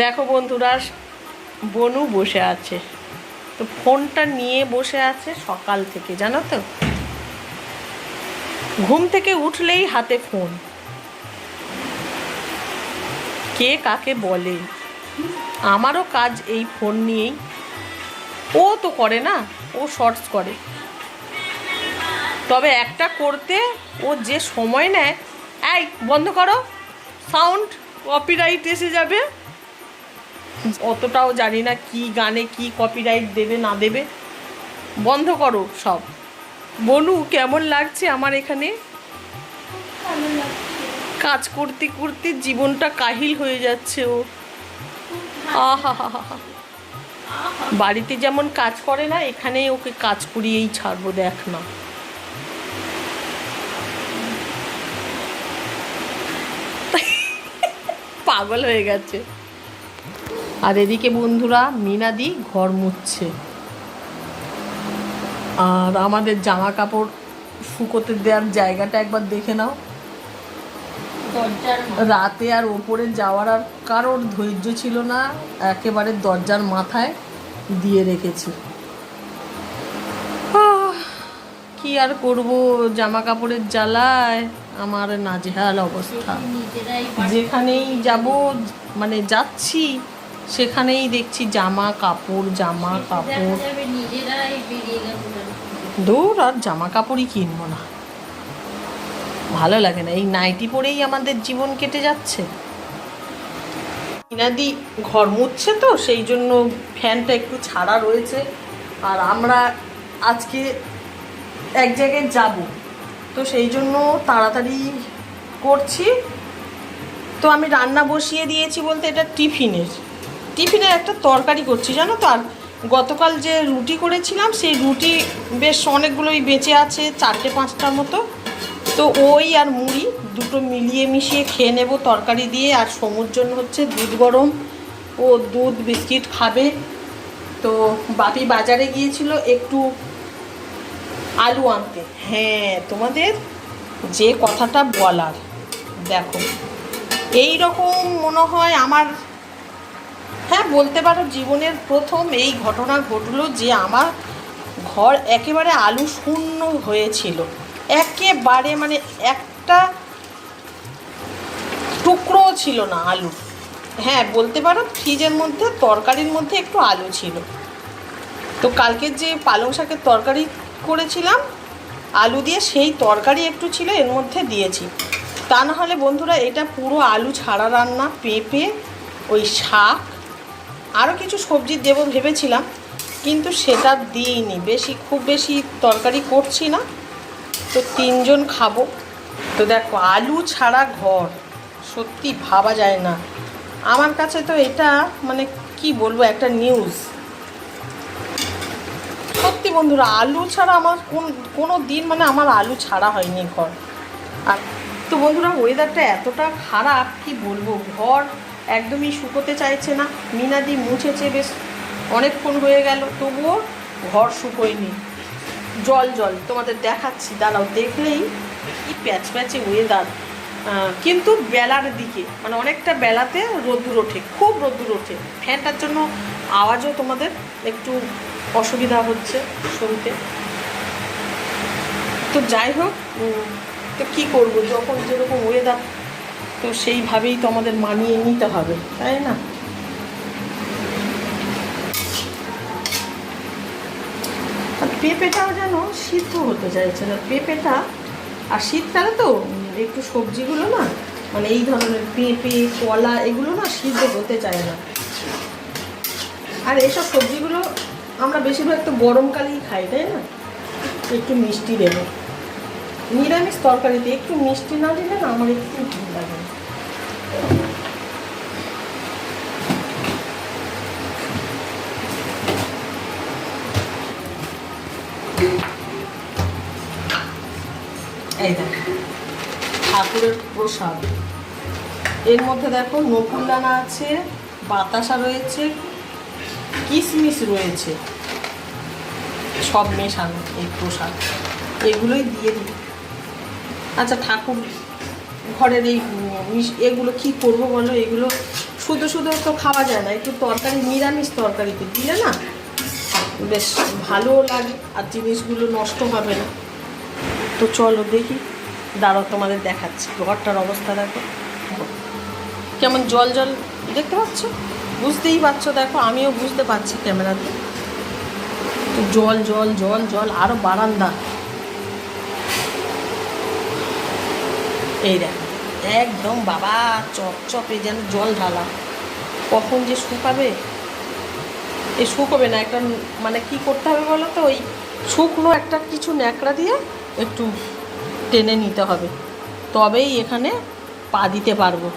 দেখো বন্ধুরা, বনু বসে আছে, তো ফোনটা নিয়ে বসে আছে সকাল থেকে, জানো তো। ঘুম থেকে উঠলেই হাতে ফোন। কে কাকে বলে, আমারও কাজ এই ফোন নিয়েই। ও তো করে না, ও শর্টস করে, তবে একটা করতে ও যে সময় নেয়। এই বন্ধ করো, সাউন্ড কপিরাইট এসে যাবে। অতটাও জানি না কি গানে কি কপিরাইট দেবে না দেবে। বন্ধ করো সব। বনু কেমন লাগছে আমার এখানে কাজ করতে করতে? জীবনটা কাহিল হয়ে যাচ্ছে ও। আহা হা হা হা। বাড়িতে যেমন কাজ করে না, এখানে ওকে কাজ করিয়েই ছাড়বো, দেখ না। পাগল হয়ে গেছে। আর এদিকে বন্ধুরা, মিনাদি ঘর মুছছে, আর আমাদের জামা কাপড় শুকোতে দেওয়ার জায়গাটা একবার দেখে নাও। রাতে আর ওপরে যাওয়ার আর কারোর ধৈর্য ছিল না, একেবারে দরজার মাথায় দিয়ে রেখেছি। কি আর করব, জামা কাপড়ের জ্বালায় আমার নাজেহাল অবস্থা। যেখানেই যাব, মানে যাচ্ছি, সেখানেই দেখছি জামা কাপড়। দূর, আর জামা কাপড়ই কিনবো না, ভালো লাগে না। এই নাইটি পরেই আমাদের জীবন কেটে যাচ্ছে। ইনাদি ঘর মুছছে, তো সেই জন্য ফ্যানটা একটু ছাড়া রয়েছে। আর আমরা আজকে এক জায়গায় যাব, তো সেই জন্য তাড়াতাড়ি করছি। তো আমি রান্না বসিয়ে দিয়েছি বলতে, এটা টিফিনের একটা তরকারি করছি, জানো তো। আর গতকাল যে রুটি করেছিলাম, সেই রুটি বেশ অনেকগুলোই বেঁচে আছে, 4-5টার মতো। তো ওই আর মুড়ি দুটো মিলিয়ে মিশিয়ে খেয়ে নেব তরকারি দিয়ে। আর সমুর জন্য হচ্ছে দুধ গরম, ও দুধ বিস্কিট খাবে। তো বাপি বাজারে গিয়েছিল একটু আলু আনতে। হ্যাঁ, তোমাদের যে কথাটা বলার, দেখো এই রকম মনে হয় আমার, হ্যাঁ বলতে পারো জীবনের প্রথম এই ঘটনা ঘটলো যে আমার ঘর একেবারে আলু শূন্য হয়েছিল। একেবারে মানে একটা টুকরোও ছিল না আলু। হ্যাঁ বলতে পারো ফ্রিজের মধ্যে তরকারির মধ্যে একটু আলু ছিল। তো কালকের যে পালং শাকের তরকারি করেছিলাম আলু দিয়ে, সেই তরকারি একটু ছিল, এর মধ্যে দিয়েছি। তা না হলে বন্ধুরা, এটা পুরো আলু ছাড়া রান্না। পেঁপে, ওই শাক, আরও কিছু সবজি দেবো ভেবেছিলাম, কিন্তু সেটা দিইনি। খুব বেশি তরকারি করছি না, তো 3 জন খাবো। তো দেখো, আলু ছাড়া ঘর সত্যি ভাবা যায় না। আমার কাছে তো এটা মানে কি বলবো, একটা নিউজ। সত্যি বন্ধুরা, আলু ছাড়া আমার কোনো দিন মানে আমার আলু ছাড়া হয়নি ঘর। আর তো বন্ধুরা, ওয়েদারটা এতটা খারাপ, কি বলবো, ঘর একদমই শুকোতে চাইছে না। মিনাদি মুছেছে বেশ অনেকক্ষণ হয়ে গেল, তবুও ঘর শুকোয়নি। জল তোমাদের দেখাচ্ছি, দাঁড়াও, দেখলেই কি প্যাচপ্যাচে ওয়েদার। কিন্তু বেলার দিকে, মানে অনেকটা বেলাতে রোদ্দুর ওঠে, খুব রোদ্দুর ওঠে। ফ্যানটার জন্য আওয়াজও তোমাদের একটু অসুবিধা হচ্ছে শুনতে। তো যাই হোক, তো কী করবো, যখন যেরকম ওয়েদার, তো সেইভাবেই তো আমাদের মানিয়ে নিতে হবে, তাই না? আর পেঁপেটাও যেন সিদ্ধ হতে চাইছে না পেঁপেটা। আর শীতকালে তো একটু সবজিগুলো না, মানে এই ধরনের পেঁপে, কলা, এগুলো না সিদ্ধ হতে চায় না। আর এইসব সবজিগুলো আমরা বেশিরভাগ তো গরমকালেই খাই, তাই না? একটু মিষ্টি দেবো নিরামিষ তরকারিতে, একটু মিষ্টি না দিলে না আমার একটু ভালো লাগে না। এই দেখো, ঠাকুরের প্রসাদ। এর মধ্যে দেখো নকুলদানা আছে, বাতাসা রয়েছে, কিশমিশ রয়েছে, সব মেশানো এই প্রসাদ। এগুলোই দিয়ে দিই। আচ্ছা, ঠাকুর ঘরের এই এগুলো কি করব বলো, এগুলো শুধু শুধু তো খাওয়া যায় না, একটু তরকারি, নিরামিষ তরকারিতে দিলে না বেশ ভালোও লাগে আর জিনিসগুলো নষ্ট হবে না। তো চলো দেখি, দাঁড়াও তোমাদের দেখাচ্ছি ঘরটার অবস্থা। দেখো কেমন জল জল দেখতে পাচ্ছ, বুঝতেই পারছো, দেখো আমিও বুঝতে পারছি ক্যামেরাতে। তো জল জল জল জল, আরও বারান্দা এই দেখো একদম বাবা চপচপে যেন জল ঢালা। কখন যে শুকাবে, এই শুকোবে না, একটা মানে কি করতে হবে বলো তো, ওই শুকনো একটা কিছু ন্যাকড়া দিয়ে একটু টেনে নিতে হবে, তবেই এখানে পা দিতে পারবো।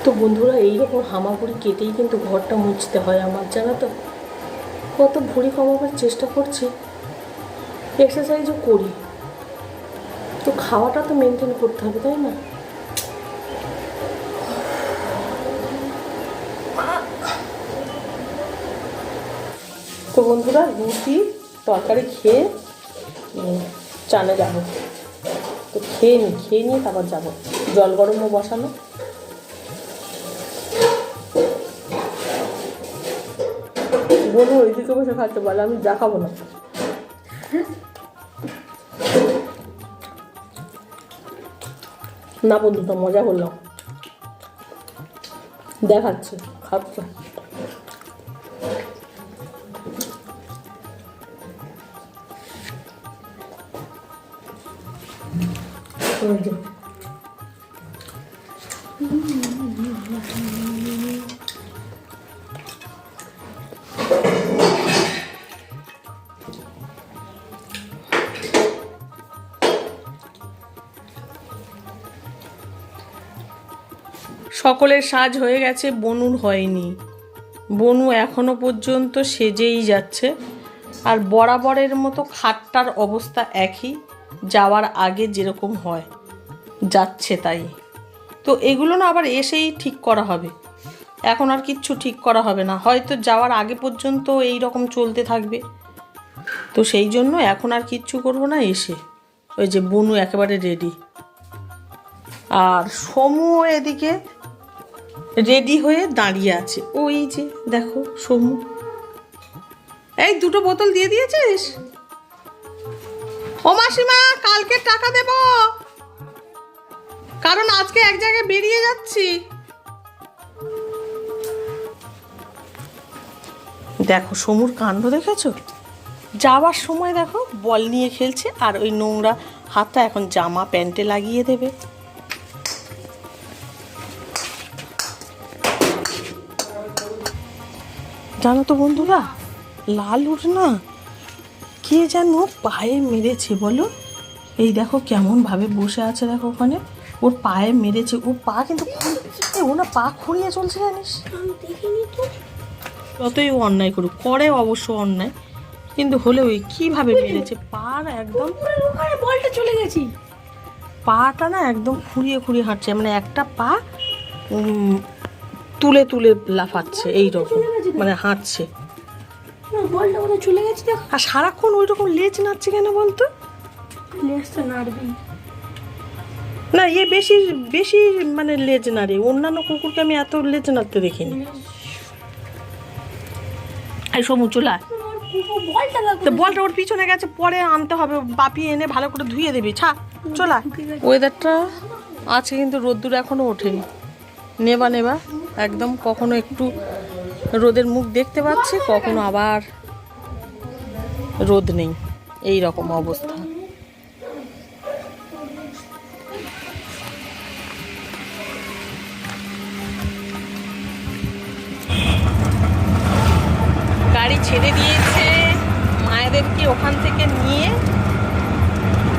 তো বন্ধুরা এইরকম হামাগুড়ি কেটেই কিন্তু ঘরটা মুছতে হয় আমার, জানো তো। কত ভুঁড়ি কমাবার চেষ্টা করছি, এক্সারসাইজও করি, তো খাওয়াটা তো মেনটেন করতে হবে, তাই না? তো বন্ধুরা রুটি তরকারি খেয়ে চানে যাবো, তো খেয়ে নিয়ে তারপর যাবো। জল গরমও বসানো। বলবো ওইদিকে বসে খাচ্ছে, বলে আমি দেখাবো না। না বন্ধুটা মজা করলাম, দেখাচ্ছে খাচ্ছে। সকলের সাজ হয়ে গেছে, বনুর হয়নি। বনু এখনো পর্যন্ত সেজেই যাচ্ছে, আর বরাবরের মতো খাটটার অবস্থা একই, যাওয়ার আগে যেরকম হয় যাচ্ছে তাই। তো এগুলো না আবার এসেই ঠিক করা হবে, এখন আর কিচ্ছু ঠিক করা হবে না, হয়তো যাওয়ার আগে পর্যন্ত এই রকম চলতে থাকবে। তো সেই জন্য এখন আর কিচ্ছু করবো না, এসে ওই যে বনু একেবারে রেডি, আর সমু এদিকে রেডি হয়ে দাঁড়িয়ে আছে। ওই যে দেখো সমু, এই 2টো বোতল দিয়ে দিয়েছিস? ও মাসিমা কালকে টাকা দেব, কারণ আজকে এক জায়গায় বেরিয়ে যাচ্ছি। দেখো সমুর কাণ্ড দেখেছো, যাওয়ার সময় দেখো বল নিয়ে খেলছে, আর ওই নোংরা হাতটা এখন জামা প্যান্টে লাগিয়ে দেবে। জানো তো বন্ধুরা, লালুর না কে যেন পায়ে মেরেছে বলো, এই দেখো কেমনভাবে বসে আছে, দেখো ওখানে ওর পায়ে মেরেছে। ও পা কিন্তু ও না পা খুঁড়িয়ে চলছে, জানিস? যতই ও অন্যায় করুক, করে অবশ্য অন্যায়, কিন্তু হলেও কীভাবে মেরেছে, পার একদম বলটা চলে গেছি, পাটা না একদম খুঁড়িয়ে খুঁড়িয়ে হাঁটছে, মানে একটা পা তুলে তুলে লাফাচ্ছে এইরকম, মানে হাঁটছে। বলটা কোথায় চলে গেছে দেখো, আর সারাক্ষণ ওই রকম লেজ নাড়ছে কেন বলতো? লেজটা নাড়বেই না, বেশি বেশি মানে লেজ নাড়ে, অন্যান্য কুকুরকে আমি এত লেজ নাড়তে দেখিনি। এই সমু চলা, তো বলটা ওর পিছনে গেছে, পরে আনতে হবে, বাপি এনে ভালো করে ধুয়ে দেবে। চলা। ওয়েদারটা আছে কিন্তু রোদ্দুর এখনো ওঠেনি, নেবা নেবা একদম, কখনো একটু রোদের মুখ দেখতে পাচ্ছি, কখনো আবার রোদ নেই, এই রকম অবস্থা। গাড়ি ছেড়ে দিয়েছে, মায়েদেরকে ওখান থেকে নিয়ে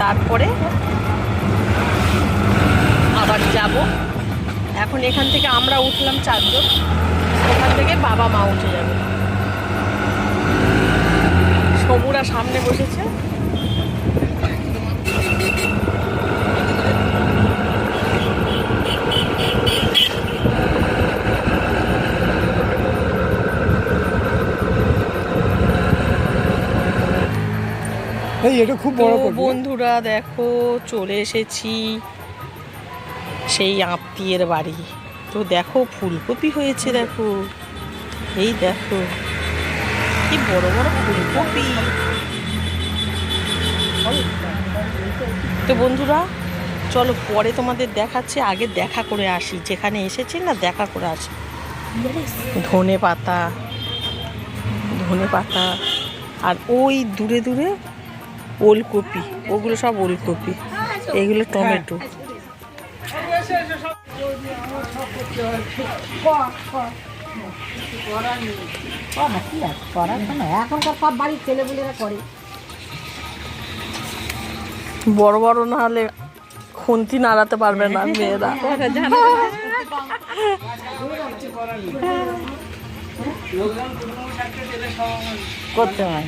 তারপরে আবার যাব। এখন এখান থেকে আমরা উঠলাম 4 জন, ওখান থেকে বাবা মা উঠে যাবে। সমুরা সামনে বসেছে, এটা খুব বড় তো বন্ধুরা দেখো চলে এসেছি সেই আত্মীয়ের বাড়ি। তো দেখো ফুলকপি হয়েছে, দেখো এই দেখো কি বড় বড় ফুলকপি। তো বন্ধুরা চলো পরে তোমাদের দেখাচ্ছি, আগে দেখা করে আসি, যেখানে এসেছি না দেখা করে আসি। ধনে পাতা আর ওই দূরে দূরে ওলকপি, ওগুলো সব ওলকপি, এগুলো টমেটো। এখনকার সব বাড়ির ছেলেপুলেরা করে। বড় বড় না হলে খুন্তি নাড়াতে পারবে না মেয়েরা। করতে হয়।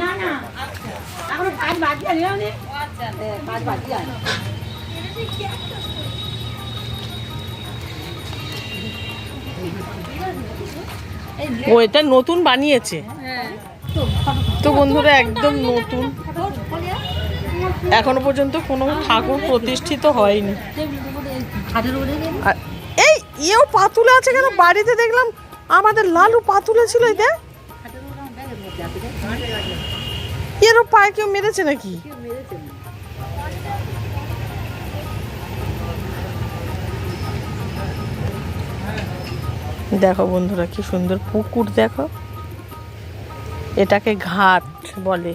না না এখন কাজ বাকি আছে, কাজ বাকি আছে। ও এটা নতুন বানিয়েছে। তো বন্ধুরা একদম নতুন, এখনো পর্যন্ত কোনো ঠাকুর প্রতিষ্ঠিত হয়নি। আর এই ইয়েও পাতুলে আছে কেন? বাড়িতে দেখলাম আমাদের লালু পাতুলে ছিল, এই দেখ এরও পায়ে কেউ মেরেছে নাকি? দেখো বন্ধুরা কি সুন্দর পুকুর, দেখো এটাকে ঘাট বলে।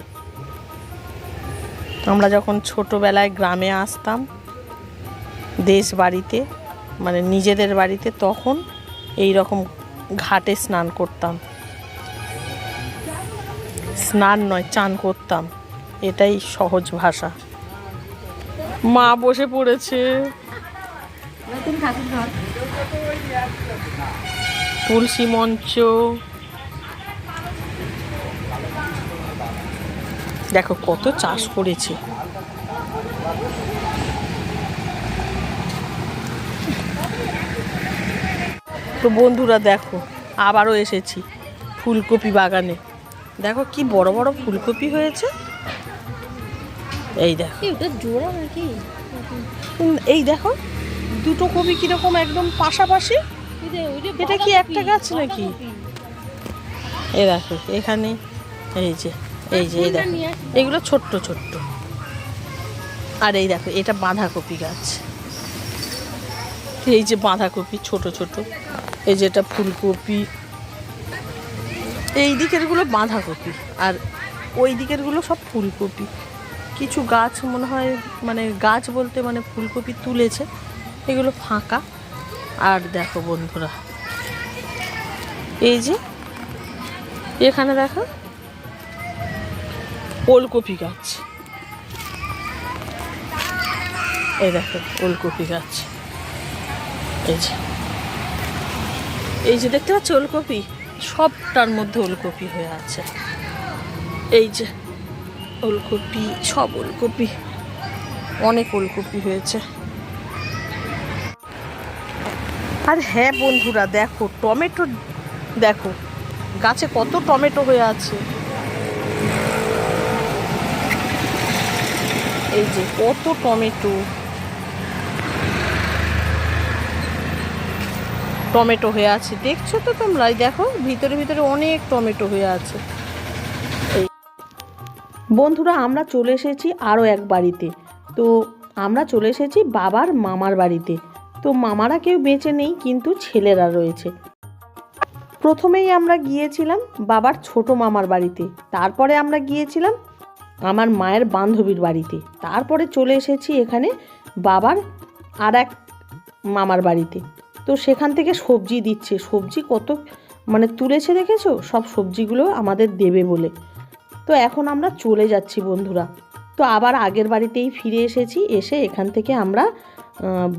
আমরা যখন ছোটবেলায় গ্রামে আসতাম দেশ বাড়িতে, মানে নিজেদের বাড়িতে, তখন এই রকম ঘাটে স্নান করতাম। স্নান নয়, চান করতাম, এটাই সহজ ভাষা। মা বসে পড়েছে, তুলসী মঞ্চ, দেখো কত চাষ করেছে। তো বন্ধুরা দেখো আবারও এসেছি ফুলকপি বাগানে। দেখো কি বড় বড় ফুলকপি হয়েছে, এই দেখো জোড়া নাকি? এই দেখো দুটো কপি কিরকম একদম পাশাপাশি। এটা কি একটা গাছ নাকি? এই দেখো এখানে, এই যে এই দেখো এগুলো ছোট্ট ছোট্ট। আর এই দেখো এটা বাঁধাকপি গাছ, এই যে বাঁধাকপি ছোট ছোট, এই যে এটা ফুলকপি, এই দিকের গুলো বাঁধাকপি আর ওই দিকের গুলো সব ফুলকপি। কিছু গাছ মনে হয়, মানে গাছ বলতে মানে ফুলকপি তুলেছে, এগুলো ফাঁকা। আর দেখো বন্ধুরা এই যে এখানে দেখো ওলকপি গাছ, এই দেখো ওলকপি গাছ, এই যে দেখতে পাচ্ছ ওলকপি, সবটার মধ্যে ওলকপি হয়ে আছে। এই যে ওলকপি, সব ওলকপি, অনেক ওলকপি হয়েছে। আর হ্যাঁ বন্ধুরা দেখো টমেটো, দেখো গাছে কত টমেটো হয়ে আছে, এই যে কত টমেটো হয়ে আছে, দেখছো তো তোমরাই, দেখো ভিতরে ভিতরে অনেক টমেটো হয়ে আছে। এই বন্ধুরা আমরা চলে এসেছি আরও এক বাড়িতে। তো আমরা চলে এসেছি বাবার মামার বাড়িতে। তো মামারা কেউ বেঁচে নেই, কিন্তু ছেলেরা রয়েছে। প্রথমেই আমরা গিয়েছিলাম বাবার ছোট মামার বাড়িতে, তারপরে আমরা গিয়েছিলাম আমার মায়ের বান্ধবীর বাড়িতে, তারপরে চলে এসেছি এখানে বাবার আর এক মামার বাড়িতে। তো সেখান থেকে সবজি দিচ্ছে, সবজি কত মানে তুলেছে দেখেছো, সব সবজিগুলো আমাদের দেবে বলে। তো এখন আমরা চলে যাচ্ছি বন্ধুরা। তো আবার আগের বাড়িতেই ফিরে এসেছি, এসে এখান থেকে আমরা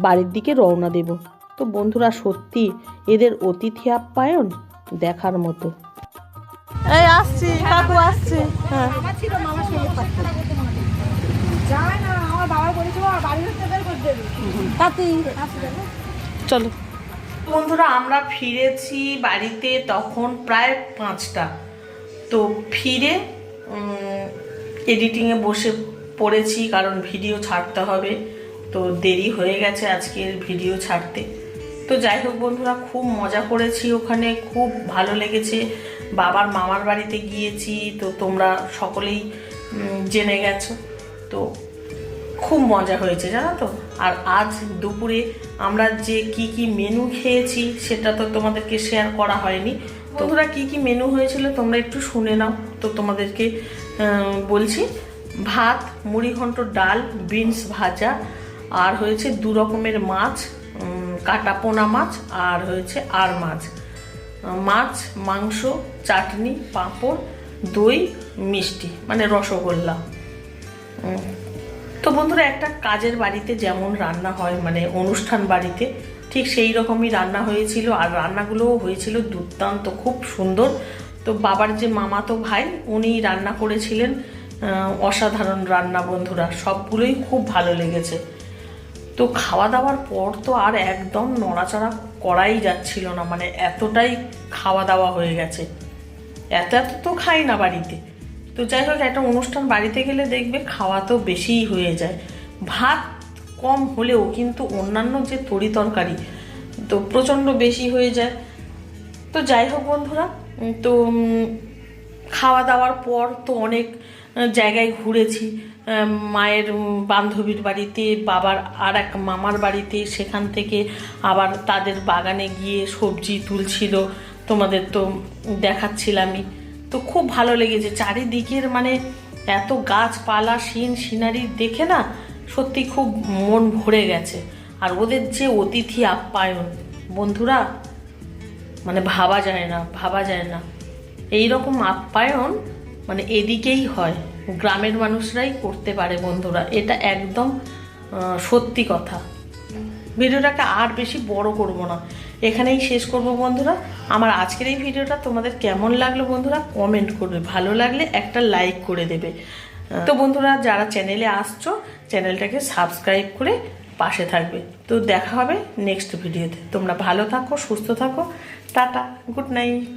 বাড়ির দিকে রওনা দেব। তো বন্ধুরা সত্যি এদের অতিথি আপ্যায়ন দেখার মতো। এই আসছি, কাকু আসছি। হ্যাঁ চলো বন্ধুরা আমরা ফিরেছি বাড়িতে তখন প্রায় 5টা। তো ফিরে এডিটিংয়ে বসে পড়েছি, কারণ ভিডিও ছাড়তে হবে। তো দেরি হয়ে গেছে আজকের ভিডিও ছাড়তে। তো যাই হোক বন্ধুরা, খুব মজা করেছি ওখানে, খুব ভালো লেগেছে। বাবার মামার বাড়িতে গিয়েছি, তো তোমরা সকলেই জেনে গেছো। তো খুব মজা হয়েছে জানো তো। আর আজ দুপুরে আমরা যে কি মেনু খেয়েছি সেটা তো তোমাদেরকে শেয়ার করা হয়নি। বন্ধুরা কি মেনু হয়েছিল তোমরা একটু শুনে নাও। তো তোমাদেরকে বলছি, ভাত, মুড়িঘণ্ট, ডাল, বিনস ভাজা, আর হয়েছে 2 রকমের মাছ, কাটা পোনা মাছ, আর হয়েছে আর মাছ, মাংস, চাটনি, পাঁপড়, দই, মিষ্টি মানে রসগোল্লা। তো বন্ধুরা, একটা কাজের বাড়িতে যেমন রান্না হয় মানে অনুষ্ঠান বাড়িতে, ঠিক সেই রকমই রান্না হয়েছিল। আর রান্নাগুলোও হয়েছিল দুর্দান্ত, খুব সুন্দর। তো বাবার যে মামাতো ভাই উনি রান্না করেছিলেন, অসাধারণ রান্না বন্ধুরা, সবগুলোই খুব ভালো লেগেছে। তো খাওয়া দাওয়ার পর তো আর একদম নড়াচড়া করাই যাচ্ছিল না, মানে এতটাই খাওয়া দাওয়া হয়ে গেছে। এত তো খাই না বাড়িতে। তো যাই হোক, একটা অনুষ্ঠান বাড়িতে গেলে দেখবে খাওয়া তো বেশিই হয়ে যায়। ভাত কম হলেও কিন্তু অন্যান্য যে তরি তরকারি তো প্রচণ্ড বেশি হয়ে যায়। তো যাই হোক বন্ধুরা, তো খাওয়া দাওয়ার পর তো অনেক জায়গায় ঘুরেছি। মায়ের বান্ধবীর বাড়িতে, বাবার আর এক মামার বাড়িতে, সেখান থেকে আবার তাদের বাগানে গিয়ে সবজি তুলছিল, তোমাদের তো দেখাচ্ছিলামই। তো খুব ভালো লেগেছে চারিদিকের, মানে এত গাছপালা, সিনারি দেখে না সত্যি খুব মন ভরে গেছে। আর ওদের যে অতিথি আপ্যায়ন বন্ধুরা, মানে ভাবা যায় না এই রকম আপ্যায়ন মানে এদিকেই হয়, গ্রামের মানুষরাই করতে পারে বন্ধুরা, এটা একদম সত্যি কথা। ভিডিওটাকে আর বেশি বড় করব না, এখানেই শেষ করব বন্ধুরা। আমার আজকের এই ভিডিওটা তোমাদের কেমন লাগলো বন্ধুরা কমেন্ট করবে, ভালো লাগলে একটা লাইক করে দেবে। তো বন্ধুরা, যারা চ্যানেলে আসছো চ্যানেলটাকে সাবস্ক্রাইব করে পাশে থাকবে। তো দেখা হবে নেক্সট ভিডিওতে। তোমরা ভালো থাকো, সুস্থ থাকো, টাটা, গুড নাইট।